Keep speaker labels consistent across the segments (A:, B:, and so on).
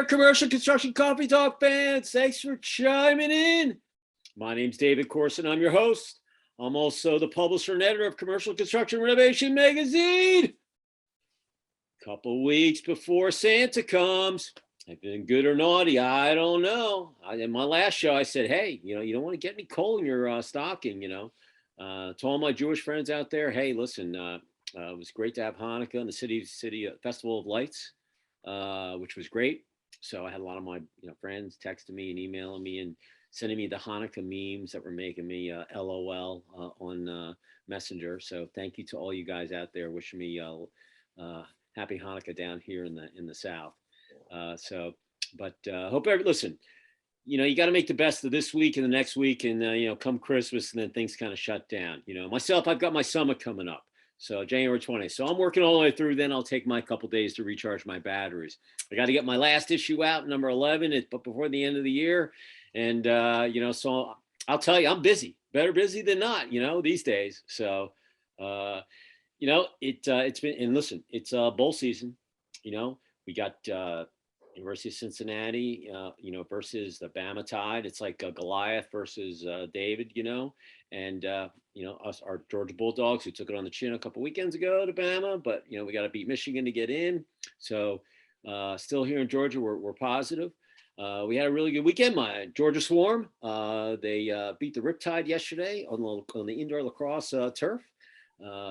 A: there, commercial construction coffee talk fans. Thanks for chiming in. My name's David Corson. I'm your host. I'm also the publisher and editor of Commercial Construction Renovation magazine. Couple weeks before Santa comes. I've been good or naughty, I don't know. In my last show, I said, hey, you don't want to get any coal in your stocking, to all my Jewish friends out there. Hey, listen, it was great to have Hanukkah and the city Festival of Lights, which was great. So I had a lot of my friends texting me and emailing me and sending me the Hanukkah memes that were making me LOL on Messenger. So thank you to all you guys out there wishing me happy Hanukkah down here in the South. Hope listen, you got to make the best of this week and the next week, and come Christmas and then things kind of shut down. Myself, I've got my summit coming up, so January 20th. So I'm working all the way through. Then I'll take my couple days to recharge my batteries. I got to get my last issue out, number 11, but before the end of the year, and so I'll tell you, I'm busy, better busy than not, these days. So it's been, and listen, it's bowl season. We got University of Cincinnati, versus the Bama Tide. It's like Goliath versus David, and us, our Georgia Bulldogs, who took it on the chin a couple weekends ago to Bama, but we got to beat Michigan to get in. So still here in Georgia, we're positive. We had a really good weekend. My Georgia Swarm, they beat the Riptide yesterday on the indoor lacrosse turf.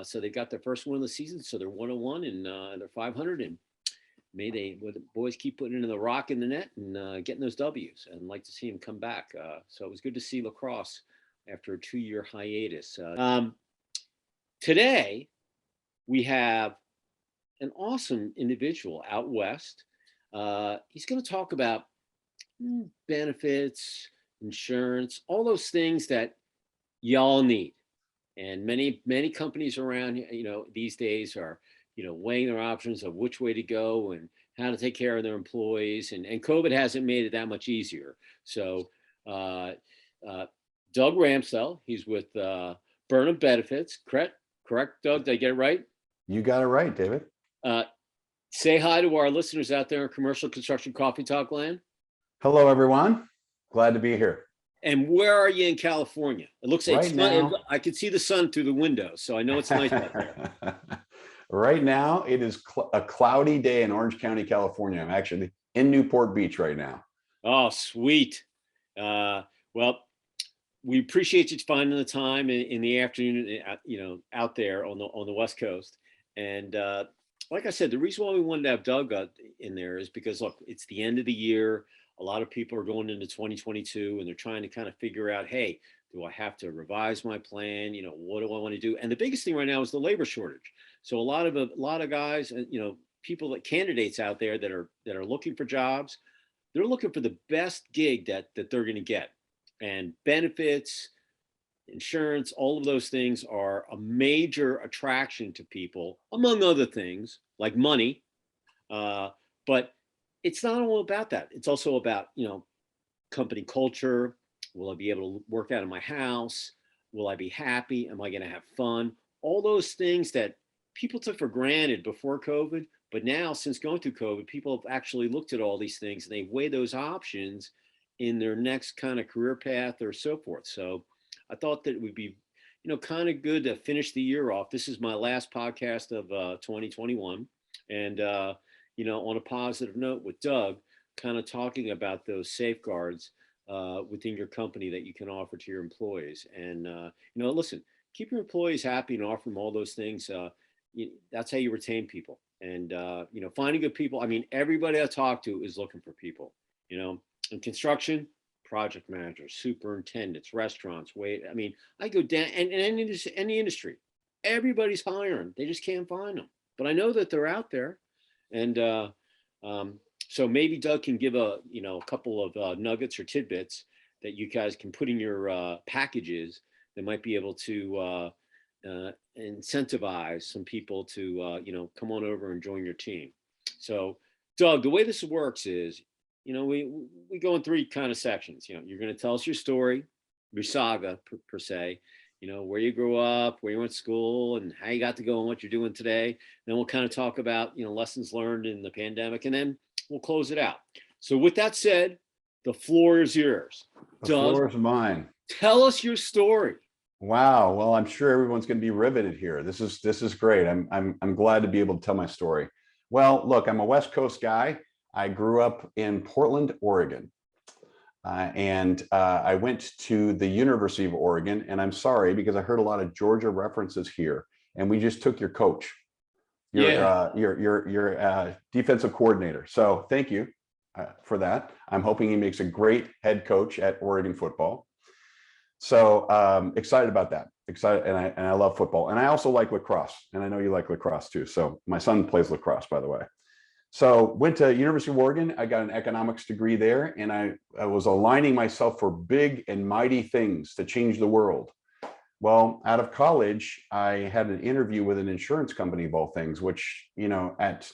A: So they got their first win of the season. So they're 101 and they're 500. And may the boys keep putting in the rock in the net and getting those W's, and like to see them come back. So it was good to see lacrosse after a 2-year hiatus. Today, we have an awesome individual out west. He's going to talk about benefits, insurance, all those things that y'all need. And many companies around, these days are weighing their options of which way to go and how to take care of their employees. And COVID hasn't made it that much easier. So Doug Ramsthel, he's with Burham Benefits. Correct, Doug? Did I get it right?
B: You got it right, David.
A: Say hi to our listeners out there in Commercial Construction Coffee Talk land.
B: Hello, everyone. Glad to be here.
A: And where are you in California? It looks like
B: right now,
A: I can see the sun through the window, so I know it's nice out there.
B: Right now, it is a cloudy day in Orange County, California. I'm actually in Newport Beach right now.
A: Oh, sweet. Well, we appreciate you finding the time in the afternoon, out there on the West Coast. And like I said, the reason why we wanted to have Doug in there is because, look, it's the end of the year. A lot of people are going into 2022 and they're trying to kind of figure out, hey, do I have to revise my plan? What do I want to do? And the biggest thing right now is the labor shortage. So a lot of guys, people, candidates out there that are looking for jobs, they're looking for the best gig that they're going to get. And benefits, insurance, all of those things are a major attraction to people, among other things like money. But it's not all about that. It's also about, company culture. Will I be able to work out of my house? Will I be happy? Am I going to have fun? All those things that people took for granted before COVID. But now, since going through COVID, people have actually looked at all these things and they weigh those options in their next kind of career path or so forth. So I thought that it would be, kind of good to finish the year off. This is my last podcast of 2021. And, on a positive note with Doug, kind of talking about those safeguards within your company that you can offer to your employees. And, listen, keep your employees happy and offer them all those things. That's how you retain people. And, finding good people. I mean, everybody I talk to is looking for people, in construction, project managers, superintendents, restaurants, I go down and any industry, everybody's hiring. They just can't find them. But I know that they're out there. And so maybe Doug can give a couple of nuggets or tidbits that you guys can put in your packages that might be able to incentivize some people to come on over and join your team. So Doug, the way this works is, we go in 3 kind of sections. You're going to tell us your story, your saga per se, where you grew up, where you went to school, and how you got to go and what you're doing today. Then we'll kind of talk about, lessons learned in the pandemic, and then we'll close it out. So with that said, the floor is yours.
B: The
A: Doug,
B: floor is mine.
A: tell us your story.
B: Wow. Well, I'm sure everyone's going to be riveted here. This is great. I'm glad to be able to tell my story. Well, look, I'm a West Coast guy. I grew up in Portland, Oregon. I went to the University of Oregon, and I'm sorry because I heard a lot of Georgia references here, and we just took your coach, your defensive coordinator. So thank you for that. I'm hoping he makes a great head coach at Oregon football. So excited about that. Excited, and I love football, and I also like lacrosse, and I know you like lacrosse too. So my son plays lacrosse, by the way. So went to University of Oregon. I got an economics degree there, and I was aligning myself for big and mighty things to change the world. Well, out of college, I had an interview with an insurance company of all things, which, at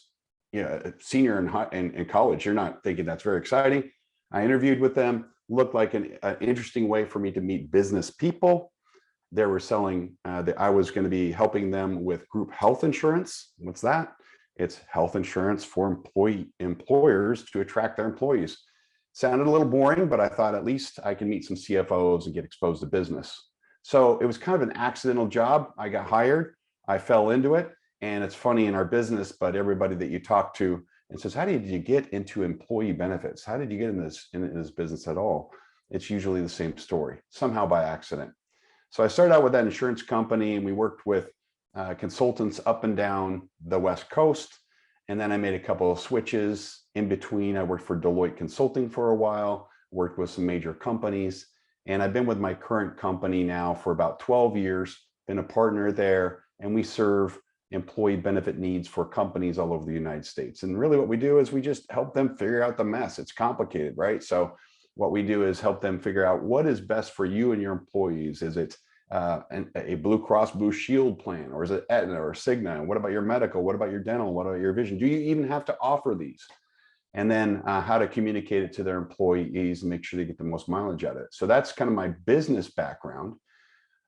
B: senior in college, you're not thinking that's very exciting. I interviewed with them, looked like an interesting way for me to meet business people. They were selling, I was going to be helping them with group health insurance. What's that? It's health insurance for employers to attract their employees. Sounded a little boring, but I thought at least I can meet some CFOs and get exposed to business. So it was kind of an accidental job. I got hired, I fell into it. And it's funny in our business, but everybody that you talk to and says, how did you get into employee benefits? How did you get in this business at all? It's usually the same story, somehow by accident. So I started out with that insurance company, and we worked with consultants up and down the West Coast. And then I made a couple of switches in between. I worked for Deloitte Consulting for a while, worked with some major companies. And I've been with my current company now for about 12 years, been a partner there, and we serve employee benefit needs for companies all over the United States. And really what we do is we just help them figure out the mess. It's complicated, right? So what we do is help them figure out what is best for you and your employees. Is it a Blue Cross Blue Shield plan, or is it Aetna or Cigna? And what about your medical? What about your dental? What about your vision? Do you even have to offer these? And then how to communicate it to their employees and make sure they get the most mileage out of it. So that's kind of my business background.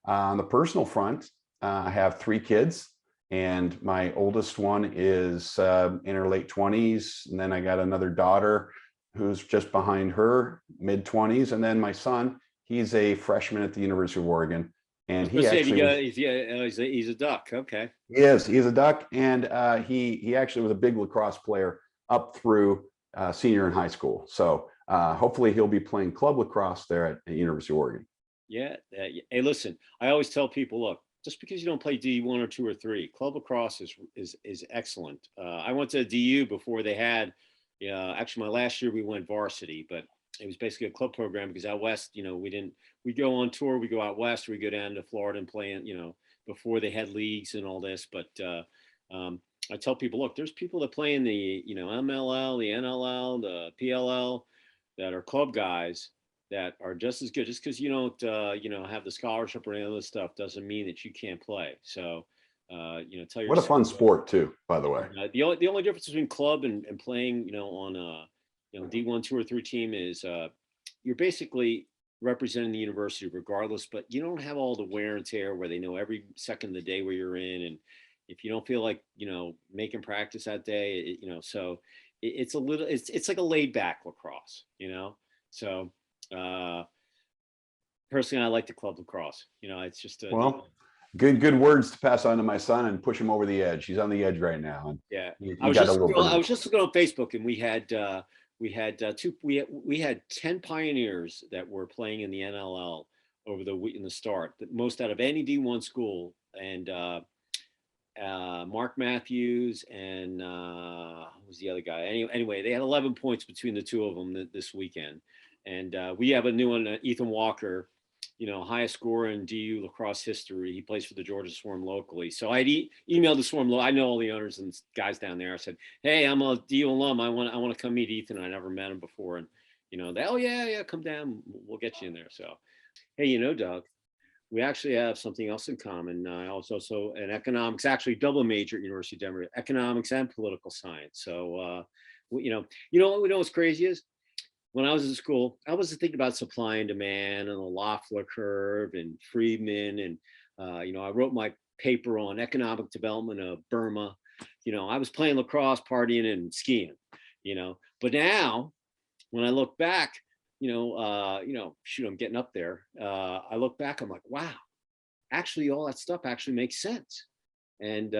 B: On the personal front, I have 3 kids, and my oldest one is in her late 20s. And then I got another daughter who's just behind her, mid 20s. And then my son, he's a freshman at the University of Oregon. And he actually
A: he's a duck. Okay.
B: He's a duck. And he actually was a big lacrosse player up through senior in high school. So hopefully he'll be playing club lacrosse there at the University of Oregon.
A: Yeah. Hey, listen, I always tell people, look, just because you don't play D1 or 2 or 3, club lacrosse is excellent. I went to DU before they had, actually my last year we went varsity, but it was basically a club program because out west, we go on tour, we go out west, we go down to Florida and play, before they had leagues and all this. But I tell people, look, there's people that play in the, MLL, the NLL, the PLL that are club guys that are just as good. Just because you don't, have the scholarship or any other stuff doesn't mean that you can't play. So, tell yourself.
B: What a fun sport too, by the way.
A: The only difference between club and playing, on D1, 2 or 3 team is you're basically representing the university regardless, but you don't have all the wear and tear where they know every second of the day where you're in. And if you don't feel like, making practice that day, so it's a little, it's like a laid back lacrosse, so personally, I like the club lacrosse, it's just
B: good words to pass on to my son and push him over the edge. He's on the edge right now. And
A: yeah,
B: I was
A: just looking on Facebook, and we had 10 pioneers that were playing in the NLL in the start, the most out of any D1 school. And Mark Matthews and who was the other guy? Anyway, they had 11 points between the 2 of them this weekend. And we have a new one, Ethan Walker, highest scorer in DU lacrosse history. He plays for the Georgia Swarm locally. So I emailed the Swarm. I know all the owners and guys down there. I said, hey, I'm a DU alum. I want to come meet Ethan. I never met him before. And, they, oh, yeah, come down. We'll get you in there. So, hey, Doug, we actually have something else in common. I also an economics, actually double major at University of Denver, economics and political science. So, what's crazy is, when I was in school, I was thinking about supply and demand and the Loeffler curve and Friedman. And, I wrote my paper on economic development of Burma. I was playing lacrosse, partying and skiing, but now when I look back, shoot, I'm getting up there. I look back, I'm like, wow, actually all that stuff actually makes sense. And,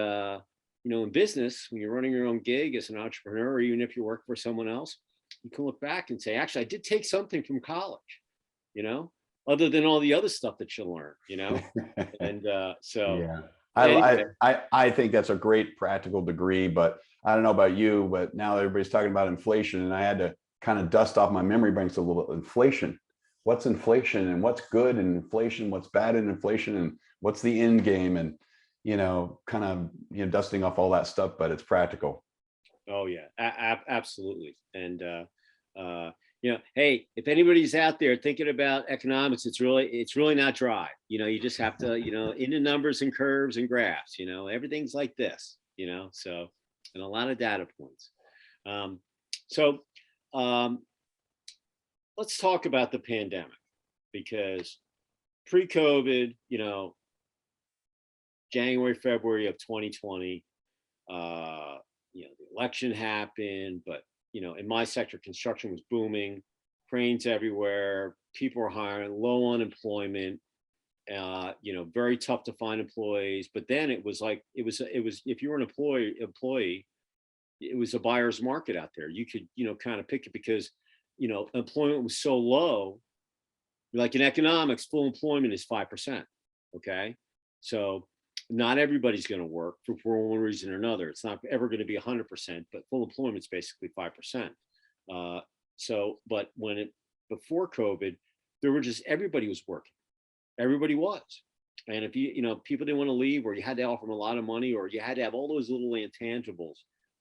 A: in business, when you're running your own gig as an entrepreneur, or even if you work for someone else, you can look back and say, actually, I did take something from college, other than all the other stuff that you learn, and so
B: Yeah.
A: anyway.
B: I think that's a great practical degree, but I don't know about you, but now everybody's talking about inflation, and I had to kind of dust off my memory banks a little bit. Inflation. What's inflation, and what's good in inflation? What's bad in inflation, and what's the end game? And kind of dusting off all that stuff, but it's practical.
A: Oh yeah, absolutely. And hey, if anybody's out there thinking about economics, it's really not dry. You just have to, into numbers and curves and graphs. Everything's like this. So, and a lot of data points. So let's talk about the pandemic, because pre-COVID, January, February of 2020, the election happened, but in my sector, construction was booming, cranes everywhere, people were hiring, low unemployment, very tough to find employees. But then it was if you were an employee, it was a buyer's market out there. You could kind of pick it, because employment was so low. Like in economics, full employment is 5%. Okay, so not everybody's going to work for one reason or another. It's not ever going to be 100%, but full employment is basically 5%. But before COVID, there were just, everybody was working. Everybody was. And if people didn't want to leave, or you had to offer them a lot of money, or you had to have all those little intangibles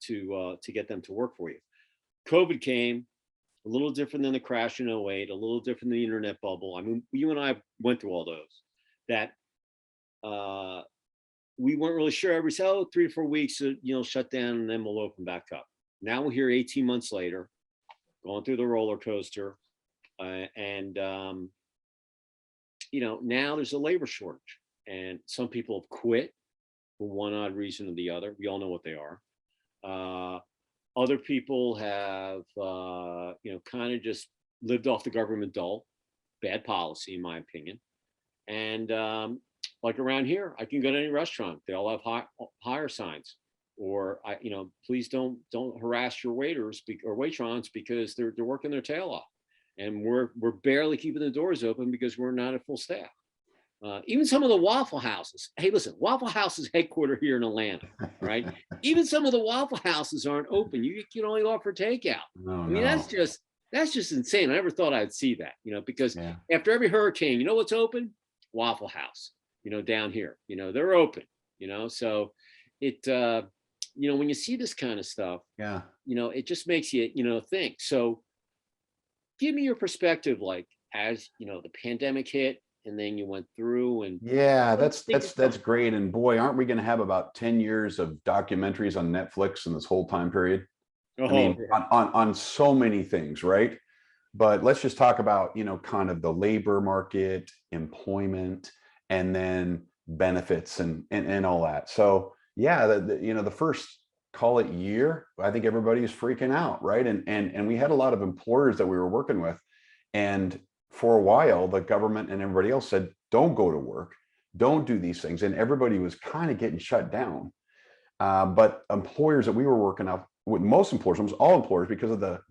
A: to get them to work for you. COVID came, a little different than the crash in 08, a little different than the internet bubble. I mean, you and I went through all those. That we weren't really sure. Every 3 or 4 weeks, shut down, and then we'll open back up. Now we're here 18 months later, going through the roller coaster, and now there's a labor shortage, and some people have quit for one odd reason or the other. We all know what they are. Other people have, kind of just lived off the government dole, bad policy, in my opinion. And like around here, I can go to any restaurant. They all have hire signs, or please don't harass your waiters or waitrons, because they're working their tail off, and we're barely keeping the doors open because we're not at full staff. Even some of the Waffle Houses. Hey, listen, Waffle House is headquartered here in Atlanta, right? Even some of the Waffle Houses aren't open. You can only offer takeout.
B: Oh,
A: I mean,
B: no.
A: that's just insane. I never thought I'd see that, because after every hurricane, what's open? Waffle House, down here, they're open, so it, when you see this kind of stuff, it just makes you, think. So give me your perspective, like, as, the pandemic hit, and then you went through, and
B: that's great. And boy, aren't we going to have about 10 years of documentaries on Netflix in this whole time period? I mean, on so many things, right? But let's just talk about, kind of the labor market, employment, and then benefits and all that. So yeah, the first, call it, year, I think everybody was freaking out, right? And we had a lot of employers that we were working with, and for a while, the government and everybody else said, don't go to work, don't do these things. And everybody was kind of getting shut down. But employers that we were working out with, most employers, almost all employers, because of the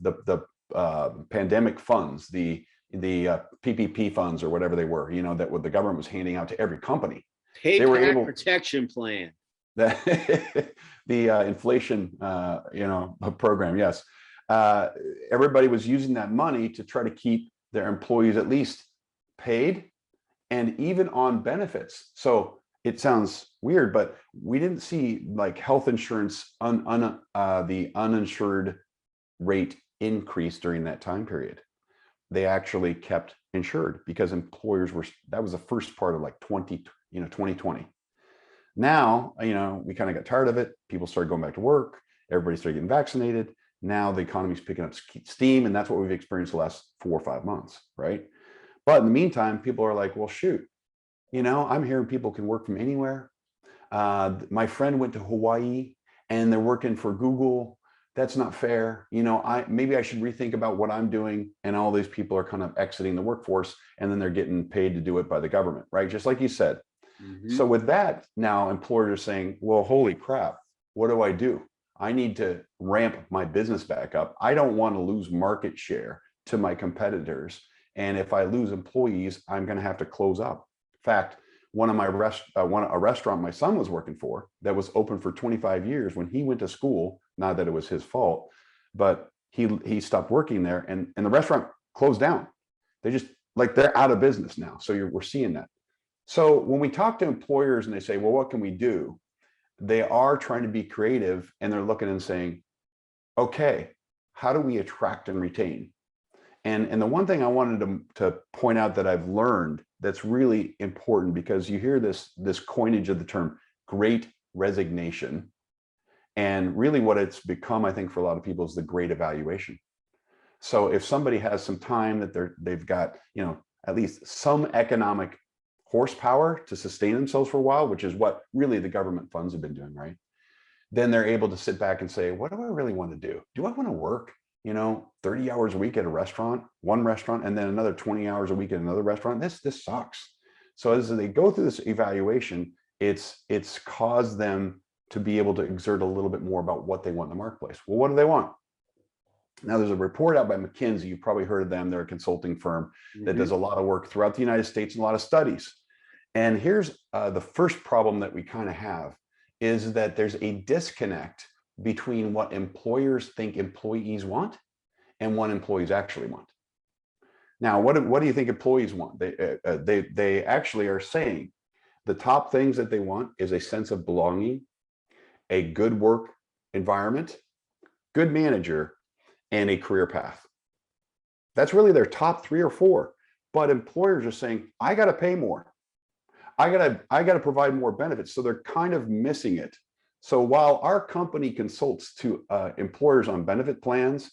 B: pandemic funds, the PPP funds, or whatever they were, that what the government was handing out to every company.
A: They were able protection plan.
B: The inflation, program. Yes. Everybody was using that money to try to keep their employees at least paid, and even on benefits. So it sounds weird, but we didn't see like health insurance, the uninsured rate increase during that time period. They actually kept insured, because employers were, that was the first part of like 2020. Now, we kind of got tired of it. People started going back to work. Everybody started getting vaccinated. Now the economy's picking up steam, and that's what we've experienced the last 4 or 5 months, right? But in the meantime, people are like, well, shoot, I'm hearing people can work from anywhere. My friend went to Hawaii, and they're working for Google that's not fair. You know, maybe I should rethink about what I'm doing. And all these people are kind of exiting the workforce, and then they're getting paid to do it by the government, right? Just like you said. So
A: Mhm.
B: with that, now employers are saying, well, holy crap, what do I do? I need to ramp my business back up. I don't want to lose market share to my competitors. And if I lose employees, I'm going to have to close up. In fact, a restaurant my son was working for that was open for 25 years, when he went to school, not that it was his fault, but he stopped working there, and the restaurant closed down. They just, like, they're out of business now. So we're seeing that. So when we talk to employers and they say, well, what can we do? They are trying to be creative, and they're looking and saying, okay, how do we attract and retain? And the one thing I wanted to point out that I've learned that's really important, because you hear this coinage of the term great resignation. And really what it's become, I think, for a lot of people, is the great evaluation. So if somebody has some time that they've got, you know, at least some economic horsepower to sustain themselves for a while, which is what really the government funds have been doing, right? Then they're able to sit back and say, what do I really want to do? Do I want to work, you know, 30 hours a week at a restaurant, one restaurant, and then another 20 hours a week at another restaurant? This sucks. So as they go through this evaluation, it's caused them to be able to exert a little bit more about what they want in the marketplace. Well, what do they want? Now, there's a report out by McKinsey. You've probably heard of them. They're a consulting firm that does
A: Mhm.
B: a lot of work throughout the United States and a lot of studies. And here's the first problem that we kind of have, is that there's a disconnect between what employers think employees want and what employees actually want. Now, what do you think employees want? They actually are saying the top things that they want is a sense of belonging, a good work environment, good manager, and a career path. That's really their top 3 or 4. But employers are saying, I got to pay more. I gotta provide more benefits. So they're kind of missing it. So while our company consults to employers on benefit plans,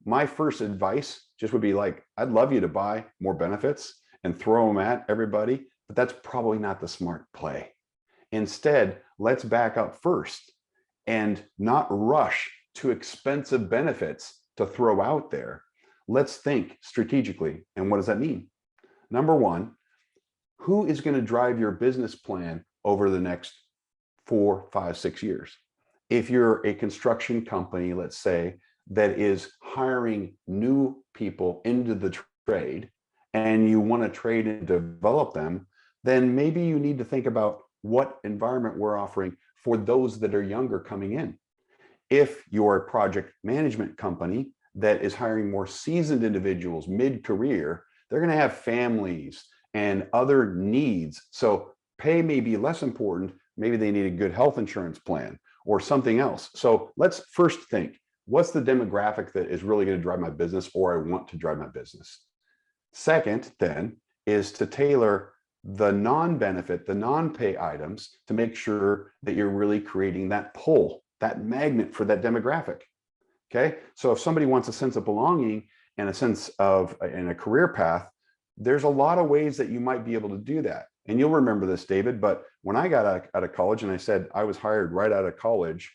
B: my first advice just would be like, I'd love you to buy more benefits and throw them at everybody, but that's probably not the smart play. Instead, let's back up first and not rush to expensive benefits to throw out there. Let's think strategically. And what does that mean? Number one, who is going to drive your business plan over the next 4, 5, 6 years? If you're a construction company, let's say, that is hiring new people into the trade, and you want to trade and develop them, then maybe you need to think about what environment we're offering for those that are younger coming in. If you're a project management company that is hiring more seasoned individuals mid-career, they're going to have families and other needs. So pay may be less important. Maybe they need a good health insurance plan or something else. So let's first think, what's the demographic that is really going to drive my business, or I want to drive my business? Second, then, is to tailor the non-benefit, the non-pay items to make sure that you're really creating that pull, that magnet for that demographic. Okay. So if somebody wants a sense of belonging and a sense of and a career path, there's a lot of ways that you might be able to do that. And you'll remember this, David, but when I got out of college, and I said I was hired right out of college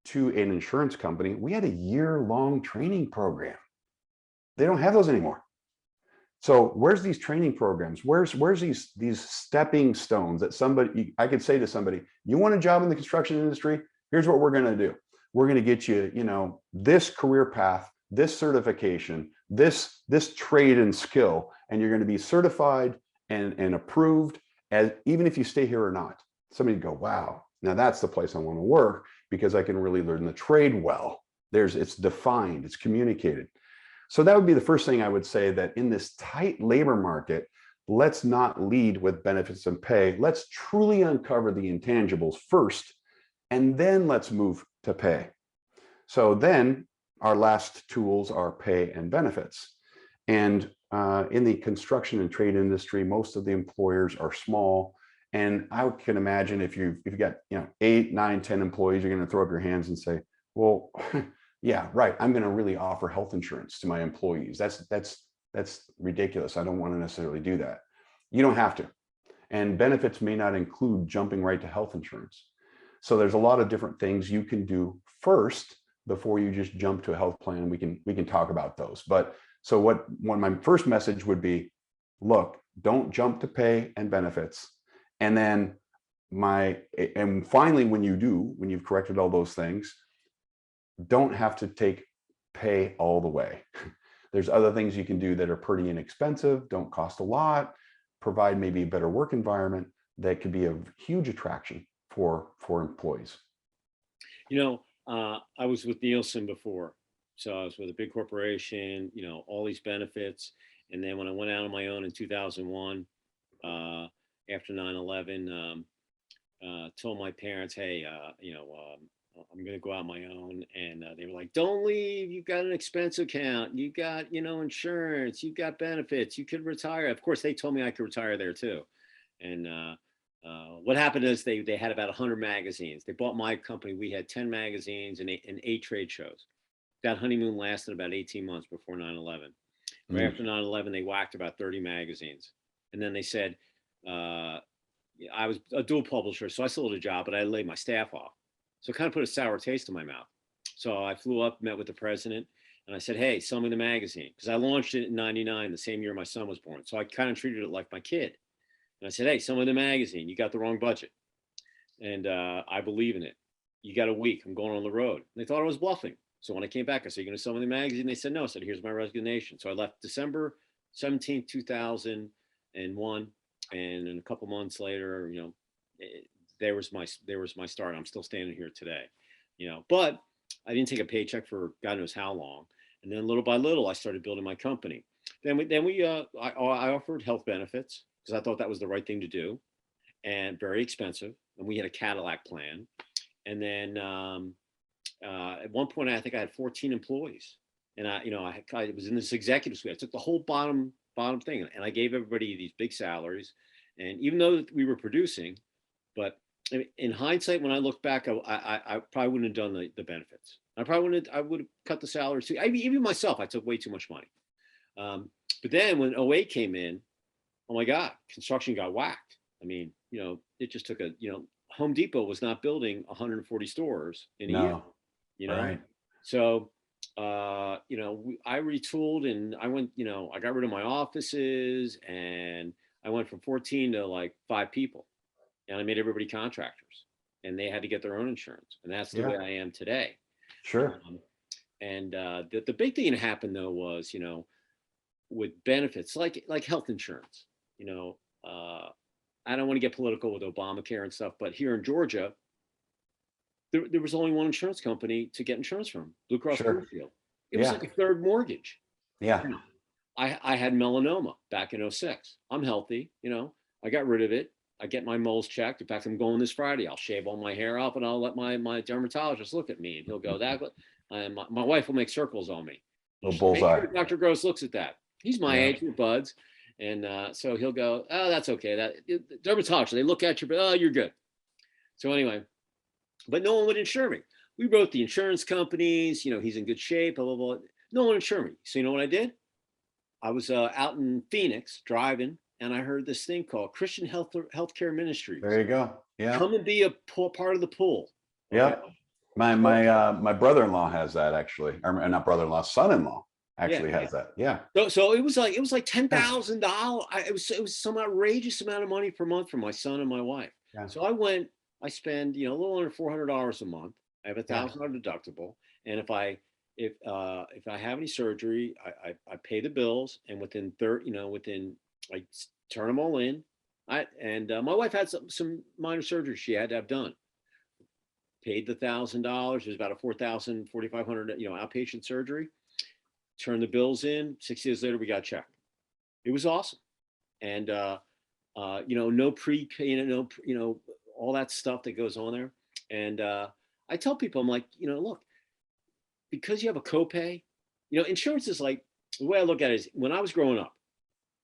B: to an insurance company, we had a year-long training program. They don't have those anymore. So where's these training programs? Where's these stepping stones that somebody, I could say to somebody, you want a job in the construction industry? Here's what we're going to do. We're going to get you, you know, this career path, this certification, this trade and skill, and you're going to be certified and approved, as even if you stay here or not. Somebody go, wow, now that's the place I want to work, because I can really learn the trade well. It's defined, it's communicated. So that would be the first thing I would say, that in this tight labor market, let's not lead with benefits and pay. Let's truly uncover the intangibles first, and then let's move to pay. So then our last tools are pay and benefits. And in the construction and trade industry, most of the employers are small. And I can imagine if you've got 8, 9, 10 employees, you're going to throw up your hands and say, well, yeah, right, I'm going to really offer health insurance to my employees. That's ridiculous. I don't want to necessarily do that. You don't have to. And benefits may not include jumping right to health insurance. So there's a lot of different things you can do first before you just jump to a health plan. We can talk about those. But so what my first message would be, look, don't jump to pay and benefits. And then and finally, when you've corrected all those things, don't have to take pay all the way. There's other things you can do that are pretty inexpensive, don't cost a lot, provide maybe a better work environment that could be a huge attraction for employees.
A: I was with Nielsen before. So I was with a big corporation, all these benefits. And then when I went out on my own in 2001, after 9/11, told my parents, hey, I'm going to go out on my own. And they were like, don't leave. You've got an expense account. You got, insurance. You've got benefits. You could retire. Of course, they told me I could retire there too. And what happened is they had about 100 magazines. They bought my company. We had 10 magazines and 8 trade shows. That honeymoon lasted about 18 months before 9/11. Right after 9/11, they whacked about 30 magazines. And then they said, I was a dual publisher, so I still had a job, but I laid my staff off. So it kind of put a sour taste in my mouth. So I flew up, met with the president, and I said, hey, sell me the magazine. Because I launched it in 99, the same year my son was born. So I kind of treated it like my kid. And I said, hey, sell me the magazine. You got the wrong budget. And I believe in it. You got a week. I'm going on the road. And they thought I was bluffing. So when I came back, I said, you're going to sell me the magazine? They said, no. I said, here's my resignation. So I left December 17th, 2001. And in a couple months later, there was my start. I'm still standing here today, but I didn't take a paycheck for God knows how long. And then little by little, I started building my company. I offered health benefits because I thought that was the right thing to do, and very expensive. And we had a Cadillac plan. And then at one point, I think I had 14 employees, and I was in this executive suite. I took the whole bottom thing, and I gave everybody these big salaries. And even though we were producing, but in hindsight, when I look back, I probably wouldn't have done the benefits. I would have cut the salaries too. Even myself, I took way too much money. But then when '08 came in, oh my God, construction got whacked. I mean, it just took Home Depot was not building 140 stores in a year,
B: Right.
A: So, I retooled and I went, I got rid of my offices and I went from 14 to like 5 people. And I made everybody contractors, and they had to get their own insurance. And that's the way I am today.
B: Sure.
A: The big thing that happened though was, with benefits like health insurance, I don't want to get political with Obamacare and stuff, but here in Georgia, there was only one insurance company to get insurance from, Blue Cross Blue Shield. It was like a third mortgage.
B: Yeah.
A: I had melanoma back in '06. I'm healthy, I got rid of it. I get my moles checked. In fact, I'm going this Friday. I'll shave all my hair off and I'll let my dermatologist look at me, and he'll go, my wife will make circles on me.
B: Bullseye.
A: Sure Dr. Gross looks at that. He's my age, we're buds. And so he'll go, oh, that's okay. That dermatologist, they look at you, but oh, you're good. So anyway, but no one would insure me. We wrote the insurance companies, he's in good shape, blah, blah, blah. No one insured me. So you know what I did? I was out in Phoenix driving, and I heard this thing called Christian Healthcare Ministries.
B: There you go. Yeah.
A: Come and be a part of the pool.
B: Okay? Yeah. My brother-in-law has that actually, or not brother-in-law, son-in-law actually has that. Yeah.
A: So it was like $10,000. It was some outrageous amount of money per month for my son and my wife. Yeah. So I spend a little under $400 a month. I have $1,000 deductible, and if I have any surgery, I pay the bills, and within I turn them all in. My wife had some minor surgery she had to have done. Paid the $1,000. It was about a $4,500 outpatient surgery. Turned the bills in. 6 years later, we got checked. It was awesome, and no prepay, all that stuff that goes on there. And I tell people, I'm like, look, because you have a copay, insurance is like, the way I look at it is, when I was growing up,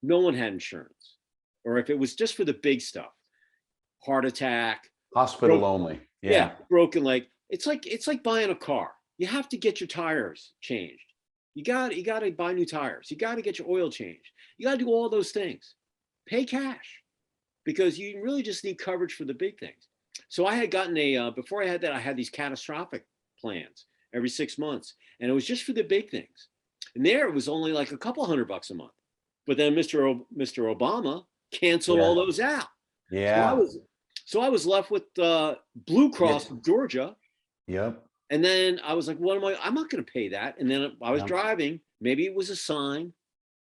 A: no one had insurance, or if it was just for the big stuff, heart attack,
B: hospital only. Yeah.
A: Broken leg. It's like buying a car. You have to get your tires changed. You got to buy new tires. You got to get your oil changed. You got to do all those things. Pay cash, because you really just need coverage for the big things. So I had gotten before I had that, I had these catastrophic plans. every 6 months. And it was just for the big things. And there it was only like a couple $100 a month. But then Mr. Obama canceled all those out.
B: Yeah.
A: So I was left with Blue Cross of Georgia.
B: Yep.
A: And then I was like, what am I? I'm not going to pay that. And then I was driving. Maybe it was a sign,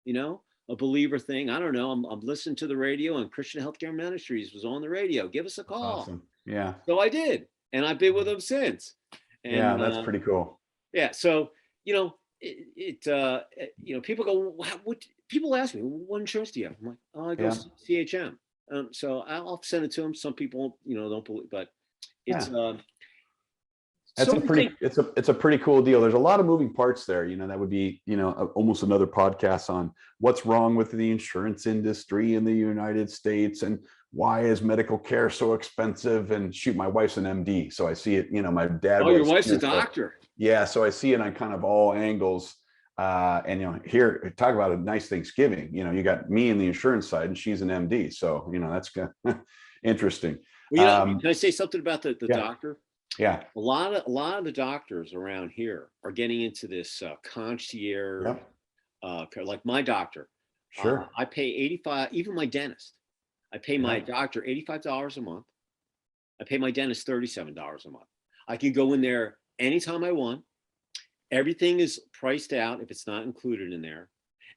A: you know, a believer thing. I don't know. I'm listening to the radio, and Christian Healthcare Ministries was on the radio. Give us a call.
B: Awesome. Yeah.
A: So I did, and I've been with them since. And,
B: yeah, that's pretty cool.
A: Yeah. So you know, you know, people go, what? People ask me, what insurance do you have? I'm like, oh, I go CHM. So I'll send it to them. Some people, you know, don't believe, but it's.
B: That's it's a pretty cool deal. There's a lot of moving parts there. You know, that would be, you know, almost another podcast on what's wrong with the insurance industry in the United States and why is medical care so expensive. And shoot, my wife's an MD, so I see it. You know, my dad.
A: Oh, your wife's a doctor.
B: Yeah, so I see it on kind of all angles. And you know, here, talk about a nice Thanksgiving. You know, you got me in the insurance side, and she's an MD. So you know, that's interesting.
A: Well, you know, can I say something about the doctor?
B: Yeah,
A: a lot of the doctors around here are getting into this concierge, like my doctor.
B: Sure.
A: I pay 85. Even my dentist, I pay my doctor $85 a month. I pay my dentist $37 a month. I can go in there anytime I want. Everything is priced out if it's not included in there,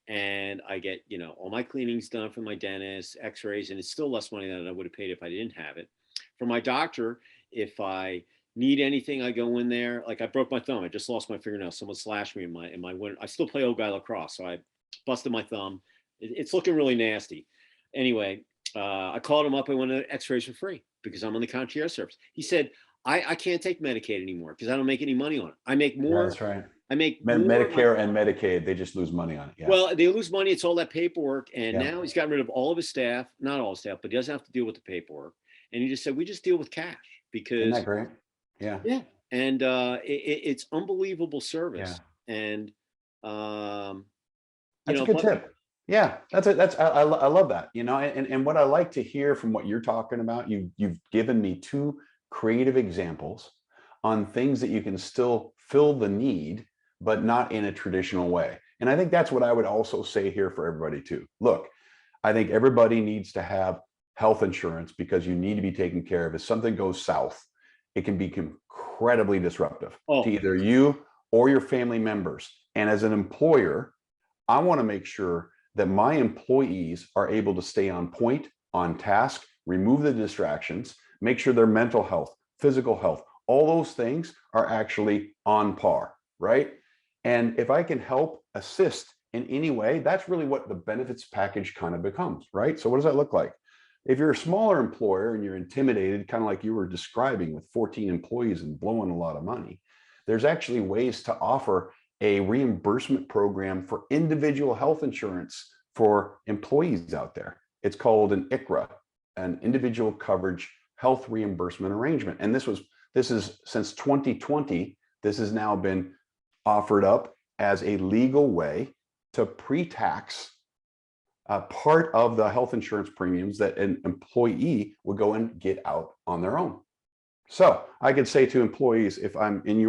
A: and I get, you know, all my cleanings done for my dentist, X-rays, and it's still less money than I would have paid if I didn't have it. For my doctor, if I need anything, I go in there. Like I broke my thumb. I just lost my fingernail. Someone slashed me in my winter. I still play old guy lacrosse, so I busted my thumb. It's looking really nasty. Anyway, I called him up. I wanted X-rays for free because I'm on the concierge service. He said, I can't take Medicaid anymore because I don't make any money on it. I make more.
B: Yeah, that's right.
A: I make
B: Medicare and Medicaid. They just lose money on it. Yeah.
A: Well, they lose money. It's all that paperwork. And now he's gotten rid of all of his staff, not all his staff, but he doesn't have to deal with the paperwork. And he just said, we just deal with cash because.
B: Isn't that great? Yeah.
A: Yeah. And it's unbelievable service. Yeah. And
B: that's a good tip. Yeah, I love that. You know, and what I like to hear from what you're talking about, you've given me two creative examples on things that you can still fill the need, but not in a traditional way. And I think that's what I would also say here for everybody too. Look, I think everybody needs to have health insurance because you need to be taken care of. If something goes south, it can be incredibly disruptive to either you or your family members. And as an employer, I want to make sure that my employees are able to stay on point, on task, remove the distractions, make sure their mental health, physical health, all those things are actually on par, right? And if I can help assist in any way, that's really what the benefits package kind of becomes, right? So what does that look like? If you're a smaller employer and you're intimidated, kind of like you were describing with 14 employees and blowing a lot of money, there's actually ways to offer a reimbursement program for individual health insurance for employees out there. It's called an ICHRA, an individual coverage health reimbursement arrangement. And this is since 2020, this has now been offered up as a legal way to pre-tax part of the health insurance premiums that an employee would go and get out on their own. So I could say to employees, if I'm in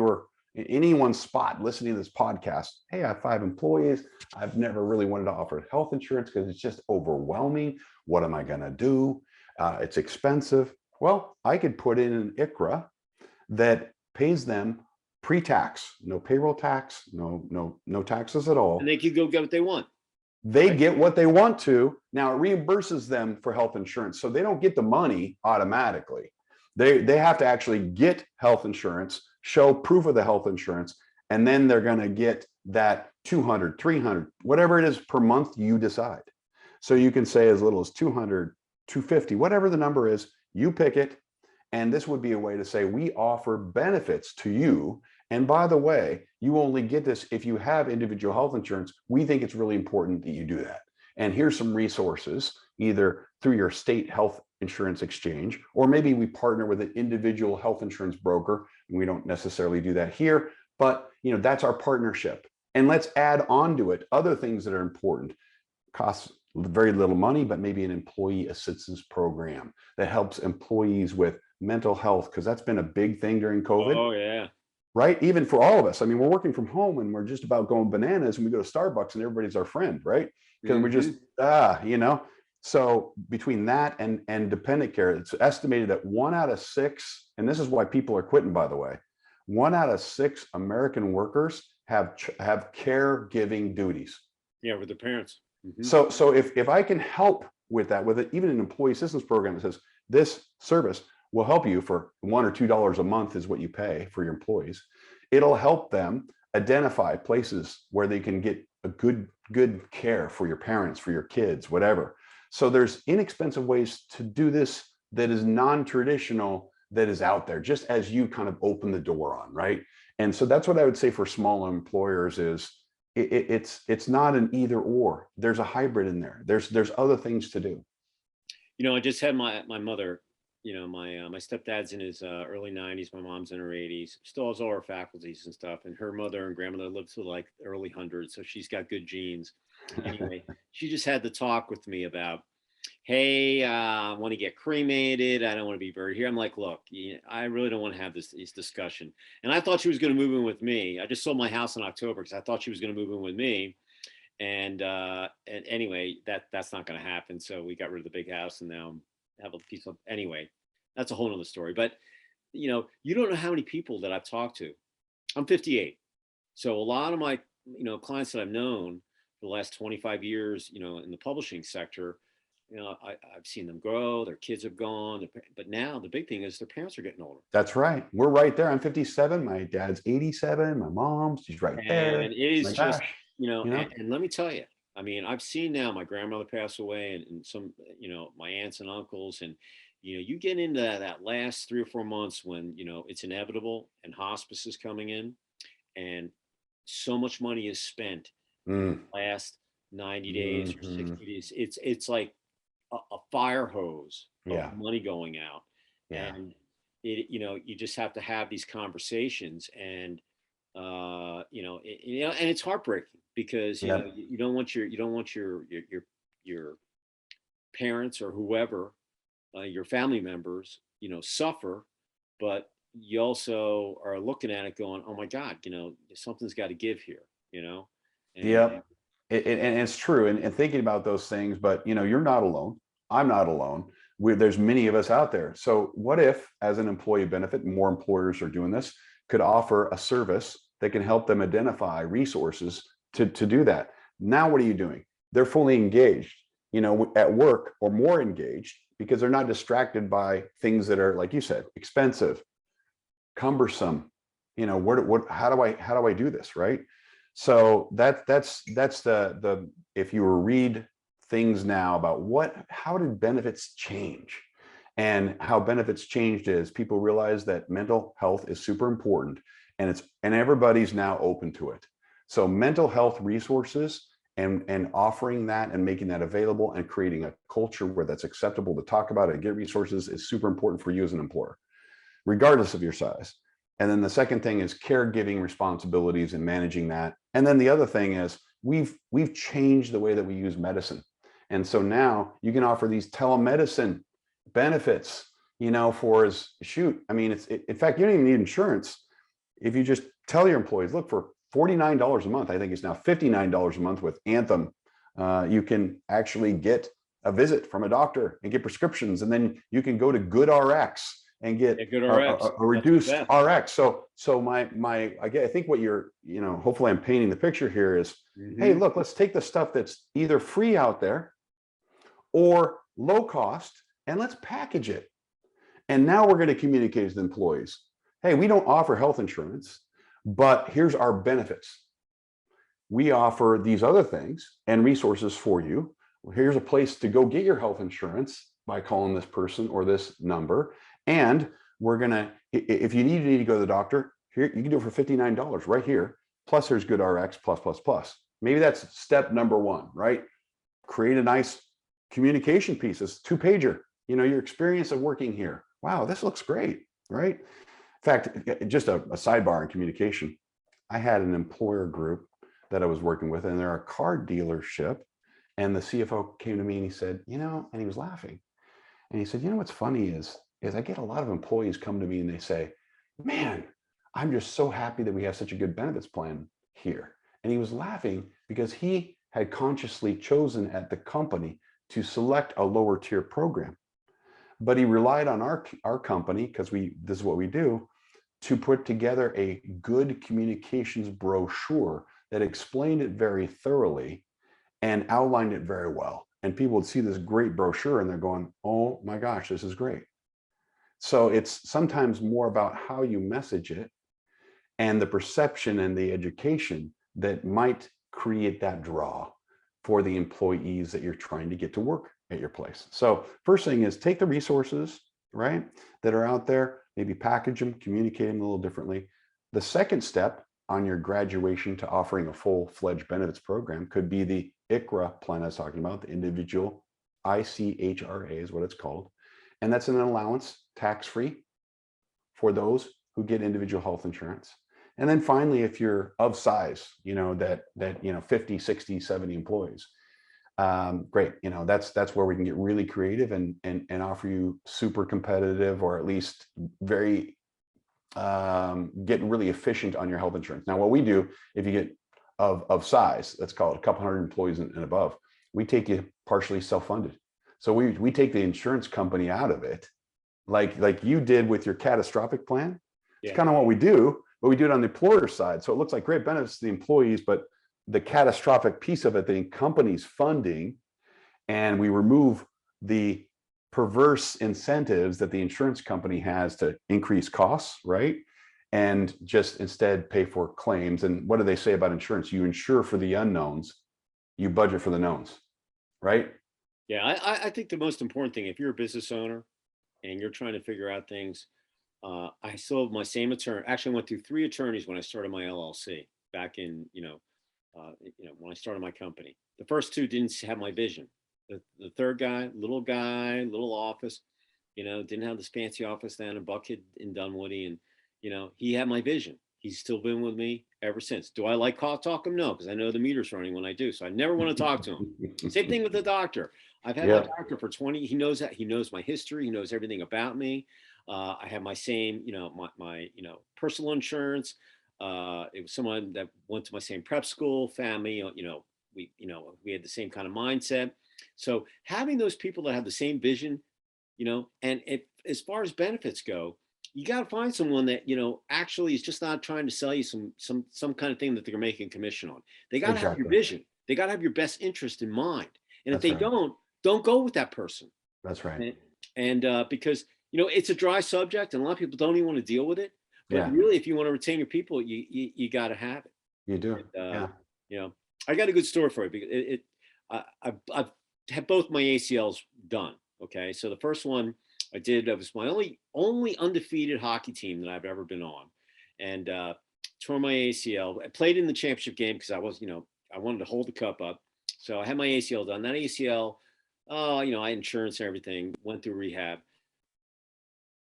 B: anyone's spot listening to this podcast, hey, I have 5 employees. I've never really wanted to offer health insurance because it's just overwhelming. What am I going to do? It's expensive. Well, I could put in an ICHRA that pays them pre-tax, no payroll tax, no taxes at all.
A: And they can go get what they want.
B: They get what they want to. Now it reimburses them for health insurance. So they don't get the money automatically. They have to actually get health insurance, show proof of the health insurance, and then they're going to get that 200, 300, whatever it is per month you decide. So you can say as little as 200, 250, whatever the number is, you pick it. And this would be a way to say, we offer benefits to you. And by the way, you only get this if you have individual health insurance. We think it's really important that you do that. And here's some resources, either through your state health insurance exchange, or maybe we partner with an individual health insurance broker. And we don't necessarily do that here, but that's our partnership. And let's add on to it other things that are important. Costs very little money, but maybe an employee assistance program that helps employees with mental health, because that's been a big thing during COVID.
A: Oh, yeah.
B: right? Even for all of us. I mean, we're working from home and we're just about going bananas, and we go to Starbucks and everybody's our friend, right? Because we're just, you know. So between that and dependent care, it's estimated that 1 out of 6, and this is why people are quitting, by the way, 1 out of 6 American workers have caregiving duties.
A: Yeah, with their parents.
B: So if I can help with that, with it, even an employee assistance program that says this service will help you for $1 or $2 a month is what you pay for your employees, it'll help them identify places where they can get a good care for your parents, for your kids, whatever. So there's inexpensive ways to do this that is non-traditional, that is out there, just as you kind of open the door on, right? And so that's what I would say for small employers is it's not an either or. There's a hybrid in there. There's other things to do.
A: You know, I just had my mother, you know, my stepdad's in his early 90s, my mom's in her 80s, still has all her faculties and stuff, and her mother and grandmother lived to like early hundreds, so she's got good genes. Anyway, she just had to talk with me about, hey, I want to get cremated, I don't want to be buried here. I'm like, look, I really don't want to have this discussion. And I thought she was going to move in with me. I just sold my house in October because I thought she was going to move in with me. And anyway, that's not going to happen. So we got rid of the big house, and now I have a piece of, anyway, that's a whole nother story. But you know, you don't know how many people that I've talked to. I'm 58. So a lot of my, you know, clients that I've known for the last 25 years, you know, in the publishing sector, you know, I've seen them grow, their kids have gone, but now the big thing is their parents are getting older.
B: That's right. We're right there. I'm 57. My dad's 87. My mom's, she's right there.
A: And it is
B: My
A: just,
B: gosh,
A: you know, and let me tell you, I mean, I've seen now my grandmother pass away, and some, you know, my aunts and uncles, and, you know, you get into that last 3 or 4 months when, you know, it's inevitable and hospice is coming in, and so much money is spent
B: Mm.
A: last 90 days or 60 days. It's like a fire hose
B: Yeah.
A: of money going out.
B: Yeah.
A: And it, you know, you just have to have these conversations, and you know, and it's heartbreaking because you know, you don't want your parents or whoever, your family members, you know, suffer, but you also are looking at it going, oh my God, you know, something's got to give here, you know. And
B: Yep. And it's true. And thinking about those things, but you know, you're not alone. I'm not alone. There's many of us out there. So what if, as an employee benefit, more employers are doing this, could offer a service that can help them identify resources to do that? Now, what are you doing? They're fully engaged, you know, at work, or more engaged, because they're not distracted by things that are, like you said, expensive, cumbersome. You know, how do I do this, right? So that's the if you read things now about how did benefits change, and how benefits changed is people realize that mental health is super important, and everybody's now open to it. So mental health resources and offering that and making that available and creating a culture where that's acceptable to talk about it and get resources is super important for you as an employer, regardless of your size. And then the second thing is caregiving responsibilities and managing that. And then the other thing is we've changed the way that we use medicine. And so now you can offer these telemedicine benefits, you know, I mean, in fact, you don't even need insurance. If you just tell your employees, look, for $49 a month, I think it's now $59 a month with Anthem, you can actually get a visit from a doctor and get prescriptions. And then you can go to GoodRx and get a reduced RX. So I think what you're, you know, hopefully I'm painting the picture here is, hey, look, let's take the stuff that's either free out there or low cost, and let's package it. And now we're going to communicate to the employees, hey, we don't offer health insurance, but here's our benefits. We offer these other things and resources for you. Well, here's a place to go get your health insurance by calling this person or this number. And we're gonna, if you need to go to the doctor, here you can do it for $59 right here. Plus there's GoodRx plus. Maybe that's step number one, right? Create a nice communication piece. It's 2-pager. You know, your experience of working here. Wow, this looks great, right? In fact, just a sidebar in communication. I had an employer group that I was working with, and they're a car dealership. And the CFO came to me and he said, you know, and he was laughing. And he said, you know, what's funny is I get a lot of employees come to me and they say, man, I'm just so happy that we have such a good benefits plan here. And he was laughing because he had consciously chosen at the company to select a lower tier program. But he relied on our company, because this is what we do, to put together a good communications brochure that explained it very thoroughly and outlined it very well. And people would see this great brochure and they're going, oh my gosh, this is great. So it's sometimes more about how you message it and the perception and the education that might create that draw for the employees that you're trying to get to work at your place. So first thing is take the resources, right, that are out there, maybe package them, communicate them a little differently. The second step on your graduation to offering a full-fledged benefits program could be the ICHRA plan I was talking about, the individual ICHRA is what it's called. And that's an allowance, tax-free, for those who get individual health insurance. And then finally, if you're of size, that 50, 60, 70 employees, great. That's where we can get really creative and offer you super competitive, or at least very get really efficient on your health insurance. Now, what we do, if you get of size, let's call it a couple hundred employees and above, we take you partially self-funded. So we take the insurance company out of it, like you did with your catastrophic plan.
A: Yeah.
B: It's kind of what we do, but we do it on the employer side. So it looks like great benefits to the employees, but the catastrophic piece of it, the company's funding, and we remove the perverse incentives that the insurance company has to increase costs, right? And just instead pay for claims. And what do they say about insurance? You insure for the unknowns, you budget for the knowns, right?
A: Yeah, I think the most important thing, if you're a business owner and you're trying to figure out things, I still have my same attorney. Actually, I went through 3 attorneys when I started my LLC back in, when I started my company. The first 2 didn't have my vision. The third guy, little office, didn't have this fancy office down in Buckhead in Dunwoody. And, he had my vision. He's still been with me ever since. Do I like call talk him? No, because I know the meter's running when I do. So I never want to talk to him. Same thing with the doctor. I've had my doctor for 20. He knows that. He knows my history. He knows everything about me. I have my same, my personal insurance. It was someone that went to my same prep school, family. We had the same kind of mindset. So having those people that have the same vision, and as far as benefits go, you got to find someone that actually is just not trying to sell you some kind of thing that they're making commission on. They got to have your vision. They got to have your best interest in mind. And if they don't go with that person.
B: That's right.
A: And because it's a dry subject, and a lot of people don't even want to deal with it. But really, if you want to retain your people, you got to have it.
B: You do.
A: And, I got a good story for you because I've had both my ACLs done. Okay, so the first one I did, it was my only undefeated hockey team that I've ever been on, and tore my ACL. I played in the championship game because I wanted to hold the cup up. So I had my ACL done. That ACL, I had insurance and everything. Went through rehab.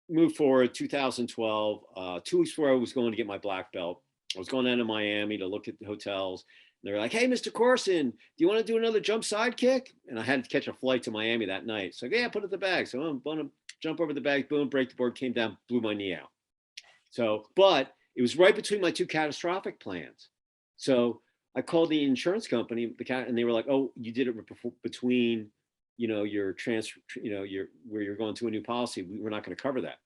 A: Moved forward, 2012. 2 weeks before I was going to get my black belt, I was going down to Miami to look at the hotels. And they're like, "Hey, Mr. Corson, do you want to do another jump side kick?" And I had to catch a flight to Miami that night. So yeah, put it in the bag. So I'm going to jump over the bag, boom, break the board, came down, blew my knee out. So, but it was right between my 2 catastrophic plans. So I called the insurance company, and they were like, "Oh, you did it between, your transfer, where you're going to a new policy. We're not going to cover that."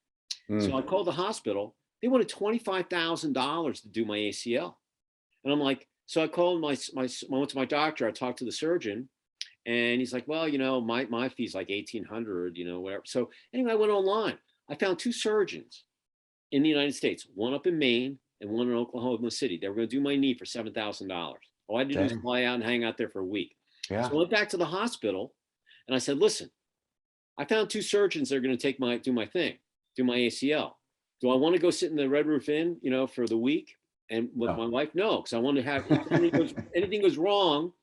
A: So I called the hospital. They wanted $25,000 to do my ACL, and I'm like, so I called I went to my doctor. I talked to the surgeon, and he's like, "Well, my fee's like $1,800, whatever." So anyway, I went online. I found 2 surgeons in the United States, one up in Maine and one in Oklahoma City. They were going to do my knee for $7,000. All I had to do was fly out and hang out there for a week. So I went back to the hospital and I said, "Listen, I found 2 surgeons that are going to do my ACL. Do I want to go sit in the Red Roof Inn, for the week and with my wife? No, because I want to have, if anything goes wrong,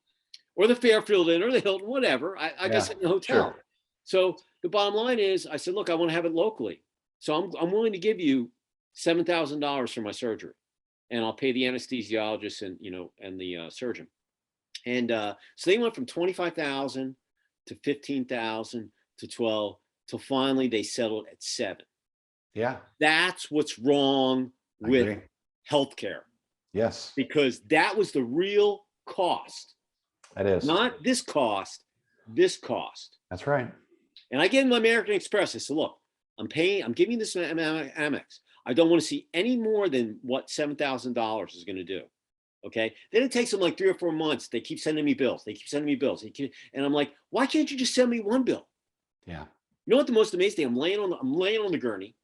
A: or the Fairfield Inn or the Hilton, whatever, I can sit in the hotel." Sure. So the bottom line is, I said, "Look, I want to have it locally. So I'm willing to give you $7,000 for my surgery, and I'll pay the anesthesiologist and the surgeon." And so they went from 25,000 to 15,000 to 12 till finally they settled at 7.
B: Yeah.
A: That's what's wrong with healthcare.
B: Yes.
A: Because that was the real cost.
B: That is.
A: Not this cost, this cost.
B: That's right.
A: And I gave them American Express. I said, look, I'm giving you this Amex. I don't want to see any more than what $7,000 is going to do. Okay. Then it takes them like 3 or 4 months. They keep sending me bills. And I'm like, why can't you just send me one bill?
B: Yeah.
A: You know what the most amazing thing? I'm laying on the gurney.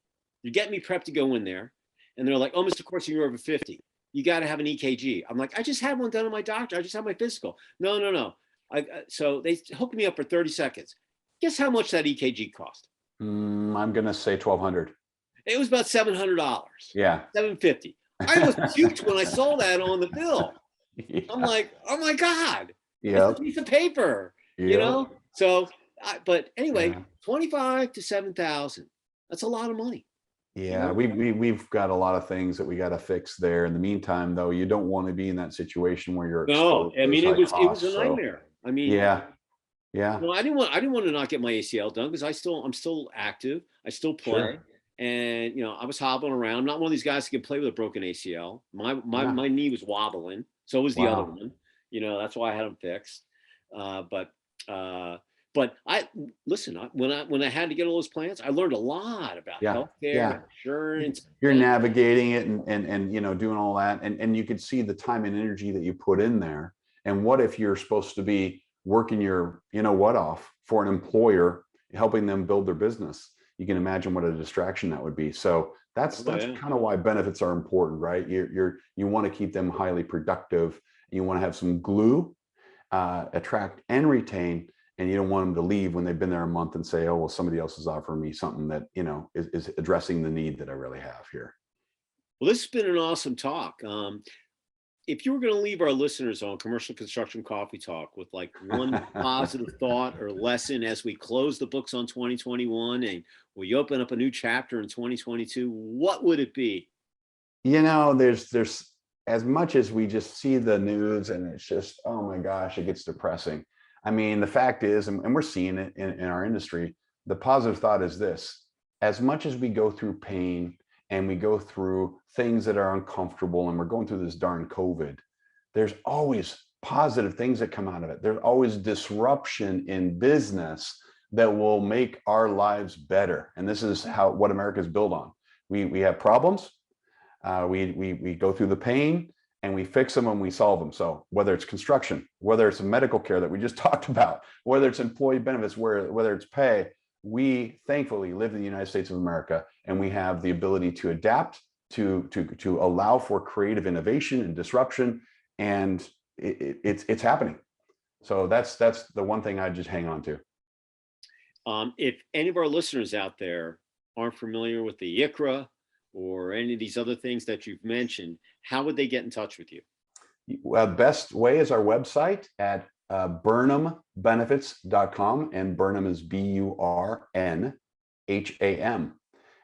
A: You're getting me prepped to go in there. And they're like, oh, Mr. Corson, you're over 50. You got to have an EKG. I'm like, I just had one done on my doctor. I just had my physical. No. So they hooked me up for 30 seconds. Guess how much that EKG cost?
B: I'm going to say $1,200.
A: It was about $700.
B: Yeah.
A: $750. I was puked when I saw that on the bill. Yeah. I'm like, oh my God. Yeah. It's a piece of paper, you know? So, but anyway, 25 to 7,000. That's a lot of money.
B: Yeah, we've got a lot of things that we got to fix there. In the meantime, though, you don't want to be in that situation where you're
A: exposed. No, I mean it was a nightmare. I mean,
B: yeah.
A: No, I didn't want to not get my ACL done because I'm still active. I still play, sure. And I was hobbling around. I'm not one of these guys who can play with a broken ACL. My knee was wobbling, so was the other one. That's why I had them fixed. But when I had to get all those plans, I learned a lot about healthcare, insurance.
B: You're navigating it and doing all that. And you could see the time and energy that you put in there. And what if you're supposed to be working your, off for an employer, helping them build their business? You can imagine what a distraction that would be. So that's kind of why benefits are important, right? You want to keep them highly productive. You want to have some glue, attract and retain. And you don't want them to leave when they've been there a month and say, oh, well, somebody else is offering me something that, is addressing the need that I really have here.
A: Well, this has been an awesome talk. If you were going to leave our listeners on Commercial Construction Coffee Talk with like one positive thought or lesson as we close the books on 2021 and we open up a new chapter in 2022, what would it be?
B: There's as much as we just see the news and it's just, oh my gosh, it gets depressing. I mean, the fact is, and we're seeing it in our industry, the positive thought is this: as much as we go through pain and we go through things that are uncomfortable and we're going through this darn COVID, there's always positive things that come out of it. There's always disruption in business that will make our lives better. And this is what America is built on. We have problems, we go through the pain, and we fix them and we solve them. So whether it's construction, whether it's medical care that we just talked about, whether it's employee benefits, whether it's pay, we thankfully live in the United States of America, and we have the ability to adapt, to allow for creative innovation and disruption, and it's happening. So that's the one thing I just hang on to.
A: If any of our listeners out there aren't familiar with the ICRA or any of these other things that you've mentioned, how would they get in touch with you?
B: Well, the best way is our website at burnhambenefits.com, and Burnham is BURNHAM.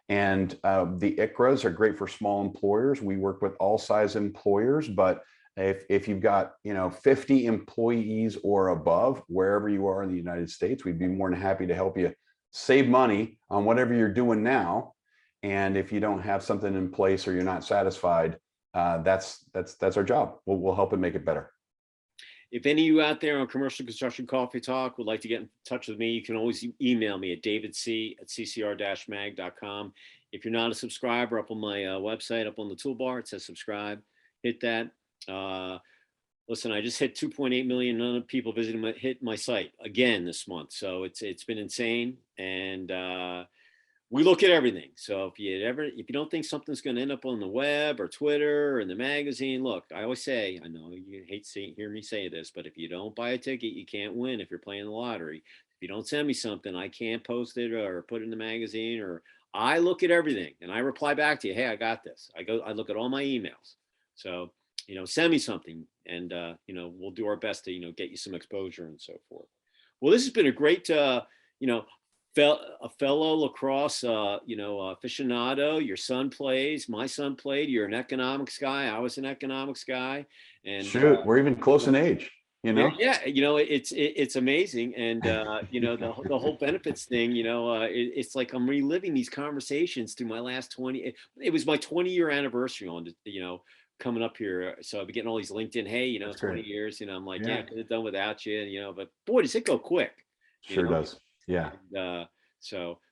B: And the ICRAs are great for small employers. We work with all size employers, but if you've got 50 employees or above, wherever you are in the United States, we'd be more than happy to help you save money on whatever you're doing now. And if you don't have something in place or you're not satisfied, that's our job. We'll help and make it better.
A: If any of you out there on Commercial Construction Coffee Talk would like to get in touch with me, you can always email me at davidc@ccr-mag.com. If you're not a subscriber, up on my website, up on the toolbar, it says subscribe. Hit that. Listen, I just hit 2.8 million people hit my site again this month. So it's been insane. And we look at everything. So if you don't think something's going to end up on the web or Twitter or in the magazine, look, I always say, I know you hate to hear me say this, but if you don't buy a ticket, you can't win if you're playing the lottery. If you don't send me something, I can't post it or put it in the magazine. Or I look at everything and I reply back to you, hey, I got this. I look at all my emails. So, send me something and, we'll do our best to, get you some exposure and so forth. Well, this has been a great, a fellow lacrosse, aficionado. Your son plays, my son played. You're an economics guy. I was an economics guy. And
B: shoot, we're even close in age. you
A: Yeah,
B: know?
A: yeah, it's amazing, and the whole benefits thing. It's like I'm reliving these conversations through my last 20. It was my 20-year anniversary coming up here, so I've been getting all these LinkedIn. Hey,
B: That's
A: 20
B: great.
A: years. I'm like, yeah,
B: Yeah,
A: I could have done without you. But boy, does it go quick. You
B: sure
A: know,
B: does. Yeah.
A: and,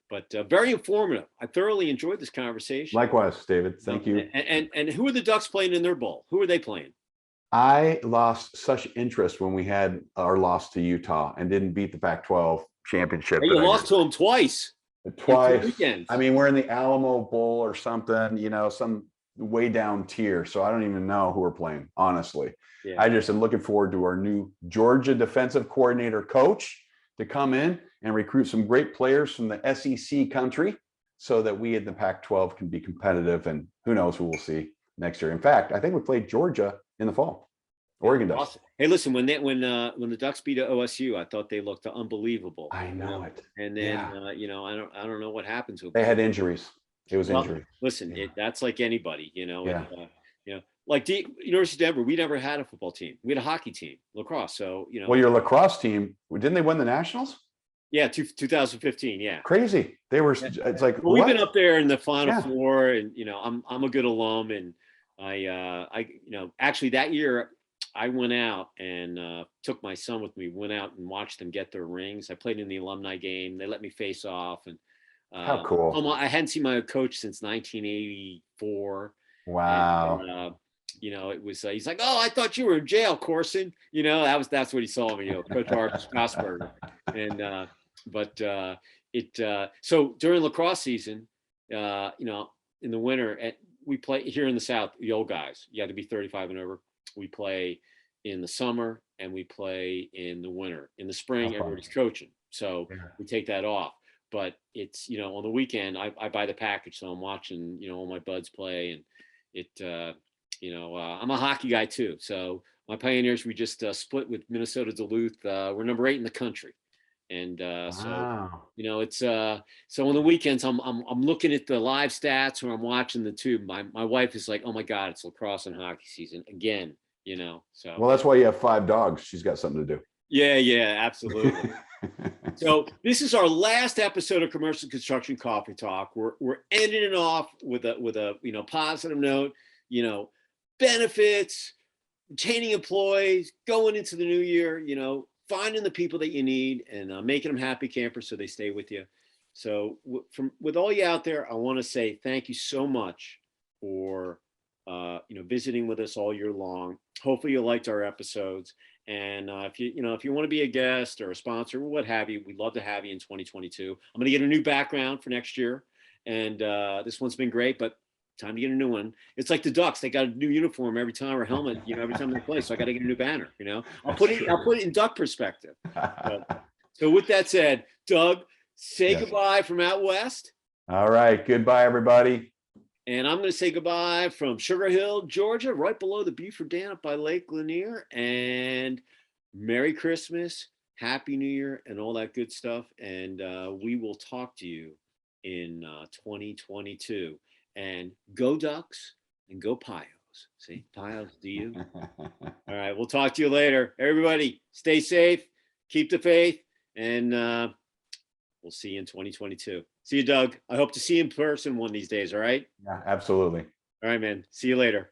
A: but very informative. I thoroughly enjoyed this conversation.
B: Likewise, David. Thank you.
A: And who are the Ducks playing in their bowl? Who are they playing?
B: I lost such interest when we had our loss to Utah and didn't beat the Pac-12 championship.
A: Hey, you lost to them twice in 2
B: Twice.
A: weekends.
B: I mean, we're in the Alamo Bowl or something, some way down tier. So I don't even know who we're playing, honestly.
A: Yeah.
B: I just am looking forward to our new Georgia defensive coordinator coach to come in and recruit some great players from the SEC country so that we in the Pac-12 can be competitive, and who knows who we'll see next year. In fact, I think we played Georgia in the fall. Oregon does.
A: Awesome. Hey, listen, when the Ducks beat OSU, I thought they looked unbelievable.
B: I know it.
A: And then
B: Yeah.
A: I don't know what happens with
B: They
A: them.
B: had injuries. It was injury.
A: Listen,
B: Yeah.
A: that's like anybody,
B: Yeah.
A: like University of Denver, we never had a football team. We had a hockey team, lacrosse. So,
B: Well, your lacrosse team, didn't they win the nationals?
A: yeah, 2015. Yeah.
B: Crazy. They were, it's like,
A: Well, we've
B: what?
A: been up there in the Final
B: Yeah.
A: Four, and I'm a good alum, and actually that year I went out and took my son with me. Went out and watched them get their rings. I played in the alumni game. They let me face off, and
B: How cool.
A: I hadn't seen my coach since 1984.
B: Wow.
A: And, it was he's like, oh, I thought you were in jail, Corson. That's what he saw me. Coach Art Strasburg, and so during lacrosse season, in the winter, we play here in the South. The old guys, you had to be 35 and over. We play in the summer and we play in the winter. In the spring, everybody's coaching, so we take that off. But it's on the weekend, I buy the package, so I'm watching all my buds play, and I'm a hockey guy too. So my Pioneers, we just split with Minnesota Duluth. We're number 8 in the country. And
B: Wow.
A: it's so on the weekends I'm looking at the live stats, or I'm watching the tube. My wife is like, oh my God, it's lacrosse and hockey season again, so.
B: Well, that's why you have 5 dogs. She's got something to do.
A: Yeah, absolutely. So this is our last episode of Commercial Construction Coffee Talk. We're ending it off with a positive note, benefits, retaining employees, going into the new year, finding the people that you need, and making them happy campers so they stay with you. So with all you out there, I want to say thank you so much for visiting with us all year long. Hopefully you liked our episodes, and if you want to be a guest or a sponsor or what have you, we'd love to have you in 2022. I'm going to get a new background for next year, and this one's been great, but time to get a new one. It's like the Ducks; they got a new uniform every time, or helmet, every time they play. So I got to get a new banner. I'll put it in Duck perspective. So with that said, Doug, say goodbye from out west.
B: All right, goodbye, everybody.
A: And I'm going to say goodbye from Sugar Hill, Georgia, right below the Beaufort Dam up by Lake Lanier. And Merry Christmas, Happy New Year, and all that good stuff. And we will talk to you in 2022. And go Ducks and go Pios. See, Pios, do you? All right, we'll talk to you later. Everybody, stay safe, keep the faith, and we'll see you in 2022. See you, Doug. I hope to see you in person one of these days, all right?
B: Yeah, absolutely.
A: All right, man. See you later.